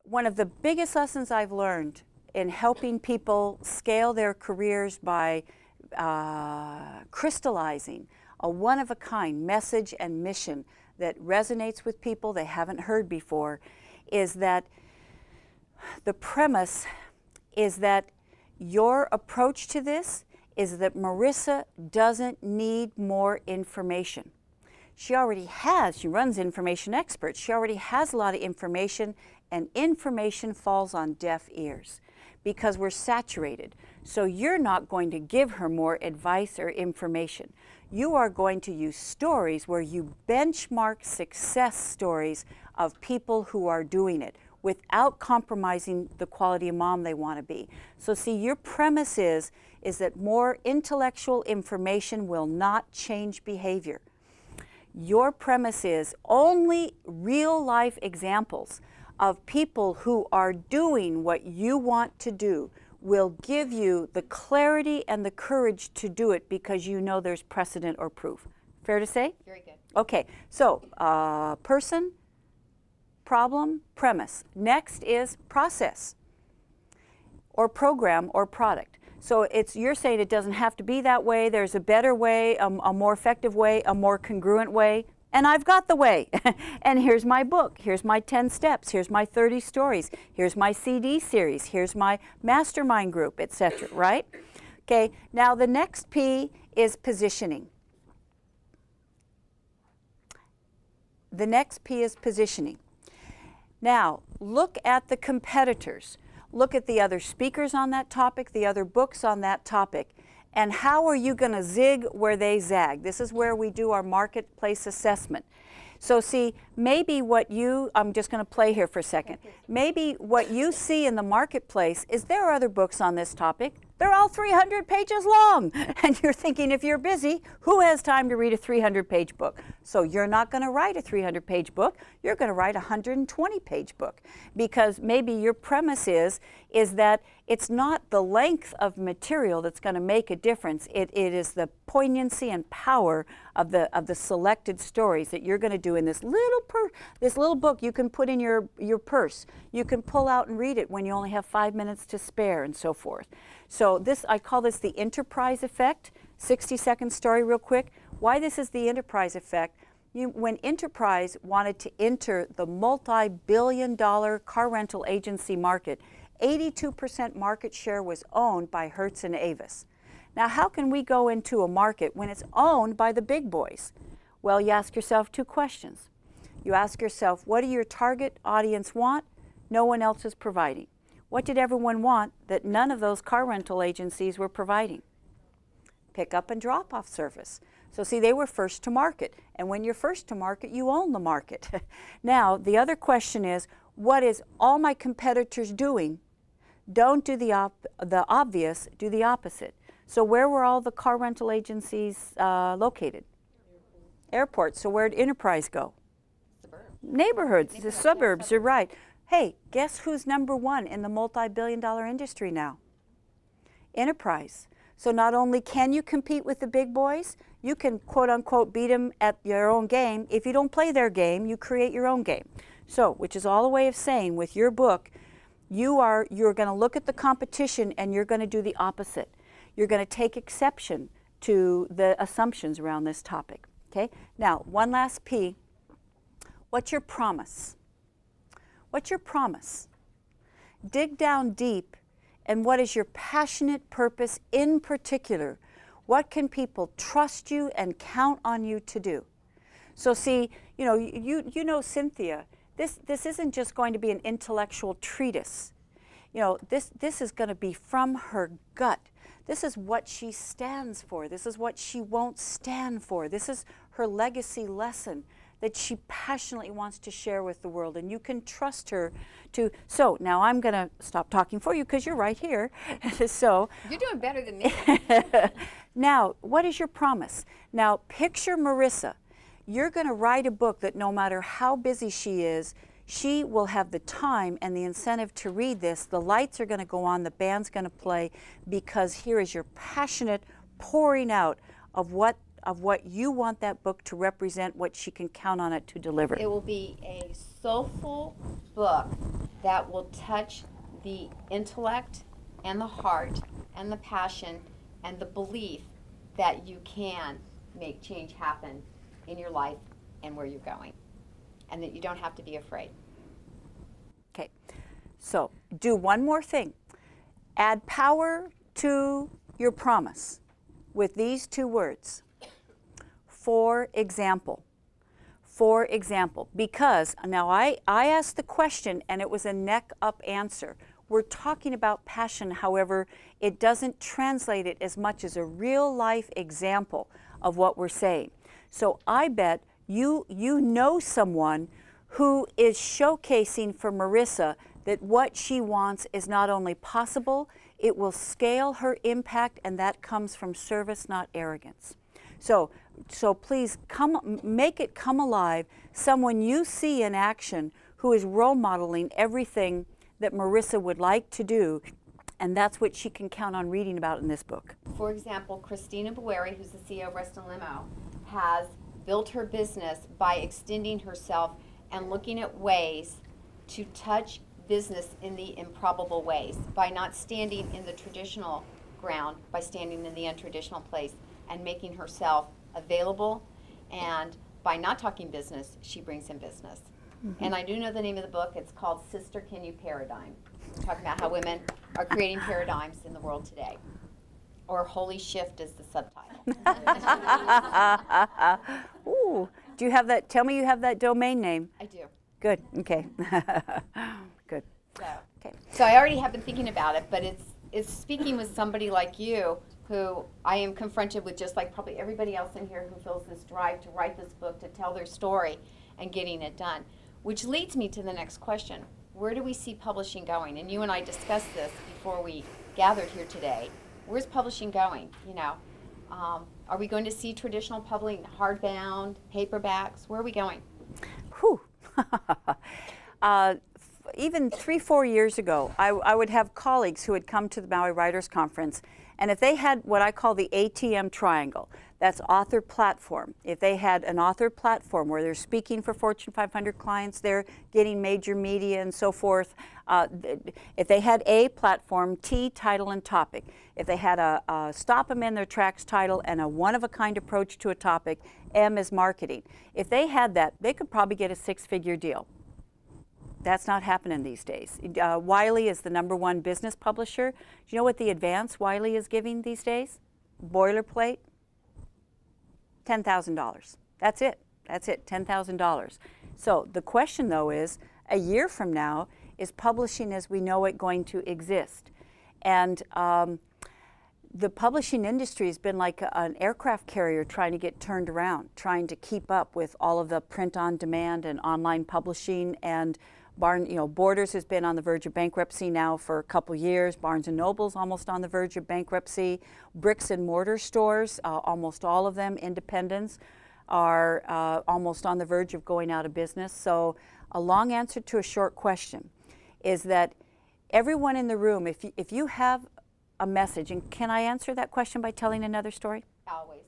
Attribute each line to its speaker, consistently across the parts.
Speaker 1: One of the biggest lessons I've learned in helping people scale their careers by crystallizing a one-of-a-kind message and mission that resonates with people they haven't heard before is that the premise is that your approach to this is that Marissa doesn't need more information. She already has, she runs Information Experts, she already has a lot of information, and information falls on deaf ears because we're saturated. So you're not going to give her more advice or information. You are going to use stories where you benchmark success stories of people who are doing it without compromising the quality of mom they want to be. So see, your premise is that more intellectual information will not change behavior. Your premise is only real life examples of people who are doing what you want to do will give you the clarity and the courage to do it because you know there's precedent or proof. Fair to say?
Speaker 2: Very good.
Speaker 1: Okay, so person, problem, premise. Next is process or program or product. So you're saying it doesn't have to be that way. There's a better way, a more effective way, a more congruent way. And I've got the way. And here's my book. Here's my 10 steps. Here's my 30 stories. Here's my CD series. Here's my mastermind group, etc. Right? Okay, now the next P is positioning. The next P is positioning. Now, look at the competitors. Look at the other speakers on that topic, the other books on that topic, and how are you going to zig where they zag? This is where we do our marketplace assessment. So see, maybe what I'm just going to play here for a second. Maybe what you see in the marketplace is there are other books on this topic. They're all 300 pages long. And you're thinking, if you're busy, who has time to read a 300-page book? So you're not going to write a 300-page book. You're going to write a 120-page book. Because maybe your premise is that it's not the length of material that's going to make a difference. It is the poignancy and power of the selected stories that you're going to do in this little book you can put in your purse. You can pull out and read it when you only have 5 minutes to spare and so forth. So I call this the enterprise effect. 60-second story real quick. Why this is the enterprise effect. When Enterprise wanted to enter the multi-billion-dollar car rental agency market, 82% market share was owned by Hertz and Avis. Now, how can we go into a market when it's owned by the big boys? Well, you ask yourself two questions. You ask yourself, what do your target audience want? No one else is providing. What did everyone want that none of those car rental agencies were providing? Pick-up and drop-off service. So see, they were first to market. And when you're first to market, you own the market. Now, the other question is, what is all my competitors doing? Don't do the obvious, do the opposite. So where were all the car rental agencies located? Airports. So where did Enterprise go? Neighborhoods, the suburbs, you're right. Hey, guess who's #1 in the multi-billion-dollar industry now? Enterprise. So not only can you compete with the big boys, you can quote-unquote beat them at your own game. If you don't play their game, you create your own game. So, which is all a way of saying with your book, you're going to look at the competition and you're going to do the opposite. You're going to take exception to the assumptions around this topic. Okay? Now, one last P. What's your promise? What's your promise? Dig down deep, and what is your passionate purpose in particular? What can people trust you and count on you to do? So see, you know Cynthia, this isn't just going to be an intellectual treatise. This is going to be from her gut. This is what she stands for. This is what she won't stand for. This is her legacy lesson that she passionately wants to share with the world, and you can trust her to. So now I'm going to stop talking for you because you're right here. So
Speaker 2: you're doing better than me.
Speaker 1: Now, what is your promise? Now, picture Marissa. You're going to write a book that no matter how busy she is, she will have the time and the incentive to read this. The lights are going to go on, the band's going to play, because here is your passionate pouring out of what of what you want that book to represent, what she can count on it to deliver?
Speaker 2: It will be a soulful book that will touch the intellect and the heart and the passion and the belief that you can make change happen in your life and where you're going, and that you don't have to be afraid.
Speaker 1: Okay, so do one more thing. Add power to your promise with these two words. For example. For example. Because now I asked the question and it was a neck up answer. We're talking about passion, however, it doesn't translate it as much as a real life example of what we're saying. So I bet you know someone who is showcasing for Marissa that what she wants is not only possible, it will scale her impact, and that comes from service, not arrogance. So please make it come alive. Someone you see in action who is role modeling everything that Marissa would like to do, and that's what she can count on reading about in this book.
Speaker 2: For example, Christina Bueri, who's the CEO of Rest and Limo, has built her business by extending herself and looking at ways to touch business in the improbable ways, by not standing in the traditional ground, by standing in the untraditional place and making herself available. And by not talking business, she brings in business. Mm-hmm. And I do know the name of the book. It's called Sister, Can You Paradigm? We're talking about how women are creating paradigms in the world today. Or Holy Shift is the subtitle.
Speaker 1: Ooh, do you have that? Tell me you have that domain name.
Speaker 2: I do.
Speaker 1: Good, okay. Good.
Speaker 2: So I already have been thinking about it, but it's speaking with somebody like you, who I am confronted with, just like probably everybody else in here who feels this drive to write this book, to tell their story and getting it done. Which leads me to the next question. Where do we see publishing going? And you and I discussed this before we gathered here today. Where's publishing going? You know, are we going to see traditional publishing, hardbound, paperbacks? Where are we going?
Speaker 1: Whew. Even 3-4 years ago, I would have colleagues who had come to the Maui Writers Conference, and if they had what I call the ATM triangle, that's author platform. If they had an author platform where they're speaking for Fortune 500 clients, they're getting major media and so forth. If they had A platform, T, title and topic. If they had a stop them in their tracks title and a one-of-a-kind approach to a topic, M is marketing. If they had that, they could probably get a 6-figure deal. That's not happening these days. Wiley is the #1 business publisher. Do you know what the advance Wiley is giving these days? Boilerplate, $10,000. That's it. That's it, $10,000. So the question, though, is a year from now, is publishing as we know it going to exist? And the publishing industry has been like an aircraft carrier trying to get turned around, trying to keep up with all of the print on demand and online publishing. And Borders has been on the verge of bankruptcy now for a couple years. Barnes & Noble's almost on the verge of bankruptcy. Bricks and mortar stores, almost all of them, independents, are almost on the verge of going out of business. So a long answer to a short question is that everyone in the room, if you have a message, and can I answer that question by telling another story?
Speaker 2: Always.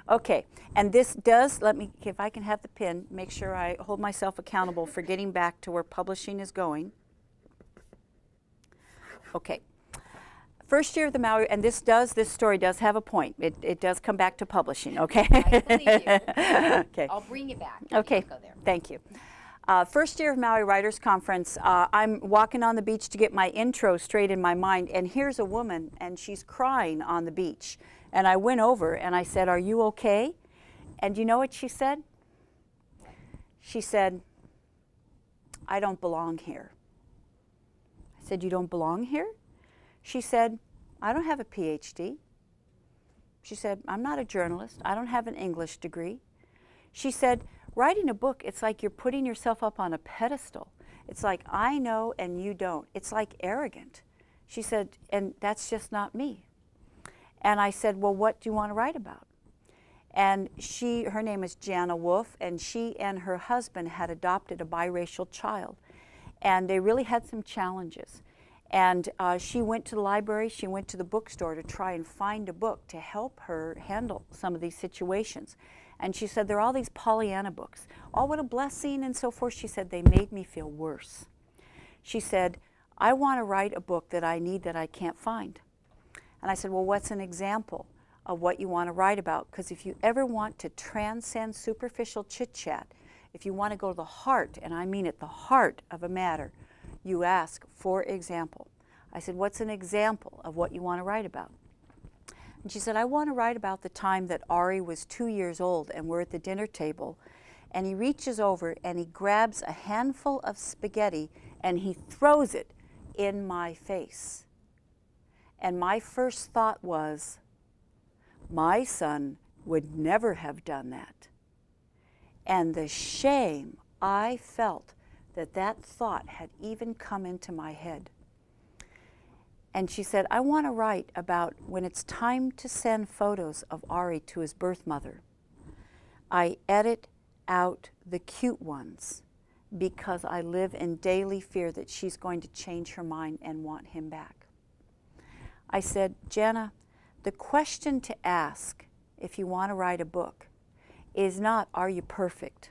Speaker 1: Okay, and this does, let me, if I can have the pin, make sure I hold myself accountable for getting back to where publishing is going. Okay, first year of the Maui, and this story does have a point. It does come back to publishing, okay?
Speaker 2: I believe you.
Speaker 1: Okay.
Speaker 2: I'll bring you back.
Speaker 1: Okay,
Speaker 2: Go there.
Speaker 1: Thank you. First year of Maui Writers Conference, I'm walking on the beach to get my intro straight in my mind, and here's a woman, and she's crying on the beach. And I went over and I said, "Are you okay?" And you know what she said? She said, "I don't belong here." I said, "You don't belong here?" She said, "I don't have a PhD." She said, "I'm not a journalist. I don't have an English degree." She said, "Writing a book, it's like you're putting yourself up on a pedestal. It's like, I know and you don't. It's like arrogant." She said, "And that's just not me." And I said, "Well, what do you want to write about?" And her name is Jana Wolf, and she and her husband had adopted a biracial child. And they really had some challenges. And she went to the library, she went to the bookstore to try and find a book to help her handle some of these situations. And she said, there are all these Pollyanna books. Oh, what a blessing and so forth. She said, they made me feel worse. She said, I want to write a book that I need that I can't find. And I said, well, what's an example of what you want to write about? Because if you ever want to transcend superficial chit-chat, if you want to go to the heart, and I mean it, the heart of a matter, you ask, for example. I said, what's an example of what you want to write about? And she said, I want to write about the time that Ari was 2 years old and we're at the dinner table, and he reaches over and he grabs a handful of spaghetti and he throws it in my face. And my first thought was, my son would never have done that. And the shame I felt that that thought had even come into my head. And she said, I want to write about when it's time to send photos of Ari to his birth mother. I edit out the cute ones because I live in daily fear that she's going to change her mind and want him back. I said, Jana, the question to ask if you want to write a book is not, are you perfect?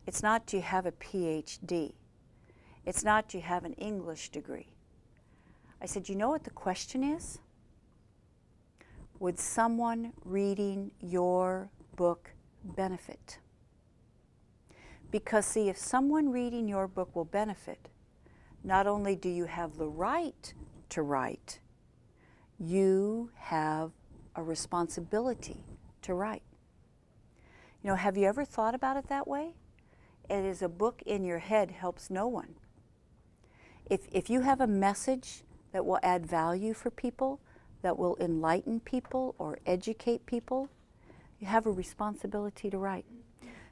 Speaker 1: It's not, do you have a PhD? It's not, do you have an English degree? I said, you know what the question is? Would someone reading your book benefit? Because see, if someone reading your book will benefit, not only do you have the right to write, you have a responsibility to write. You know, have you ever thought about it that way? It is a book in your head helps no one. If you have a message that will add value for people, that will enlighten people or educate people, you have a responsibility to write.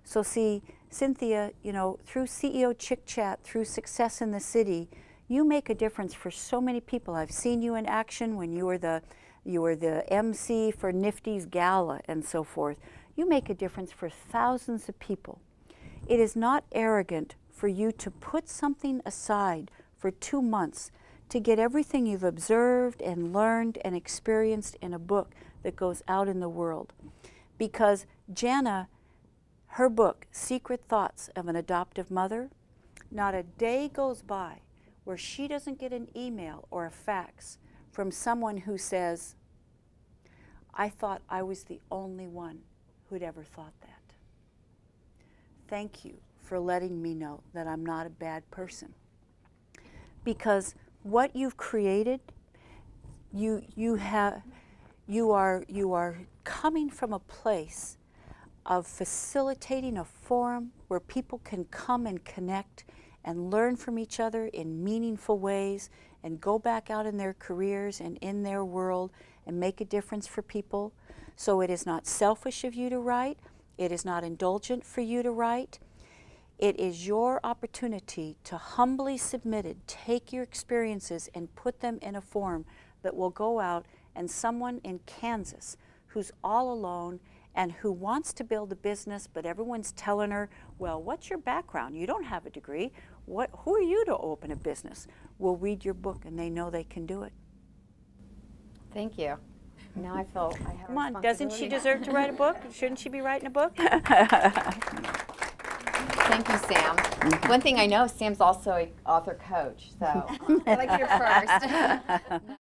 Speaker 1: So see, Cynthia, you know, through CEO Chick Chat, through Success in the City, you make a difference for so many people. I've seen you in action when you were the MC for Nifty's Gala and so forth. You make a difference for thousands of people. It is not arrogant for you to put something aside for 2 months to get everything you've observed and learned and experienced in a book that goes out in the world. Because Jana, her book, Secret Thoughts of an Adoptive Mother, not a day goes by where she doesn't get an email or a fax from someone who says, I thought I was the only one who'd ever thought that. Thank you for letting me know that I'm not a bad person. Because what you've created, you are coming from a place of facilitating a forum where people can come and connect and learn from each other in meaningful ways and go back out in their careers and in their world and make a difference for people. So it is not selfish of you to write. It is not indulgent for you to write. It is your opportunity to humbly submit it, take your experiences and put them in a form that will go out, and someone in Kansas who's all alone and who wants to build a business, but everyone's telling her, well, what's your background? You don't have a degree. Who are you to open a business? Will read your book and they know they can do it.
Speaker 2: Thank you. Now I feel I have
Speaker 1: Come on, doesn't she deserve to write a book? Shouldn't she be writing a book?
Speaker 2: Thank you, Sam. One thing I know, Sam's also an author coach, so I like to hear first.